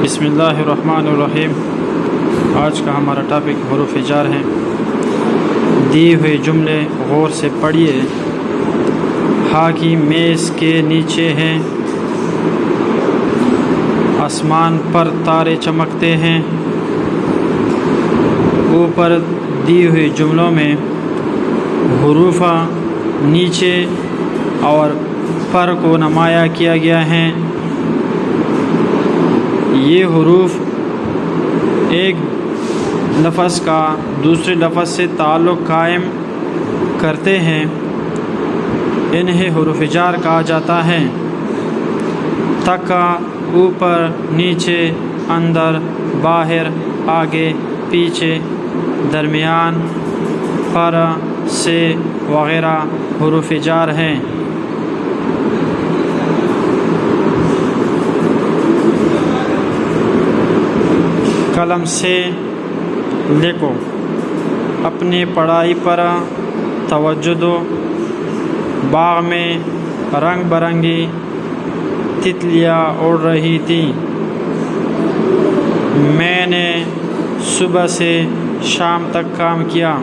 بسم اللہ الرحمن الرحیم۔ آج کا ہمارا ٹاپک حروف جار ہے۔ دی ہوئے جملے غور سے پڑھیے۔ ہا کی میز کے نیچے ہیں، آسمان پر تارے چمکتے ہیں۔ اوپر دی ہوئے جملوں میں حروف نیچے اور پر کو نمایاں کیا گیا ہے۔ یہ حروف ایک لفظ کا دوسرے لفظ سے تعلق قائم کرتے ہیں، انہیں حروف جار کہا جاتا ہے۔ تکا، اوپر، نیچے، اندر، باہر، آگے، پیچھے، درمیان، پر، سے وغیرہ حروف جار ہیں۔ قلم سے لکھو، اپنی پڑھائی پر توجہ دو۔ باغ میں رنگ برنگی تتلیاں اڑ رہی تھیں۔ میں نے صبح سے شام تک کام کیا۔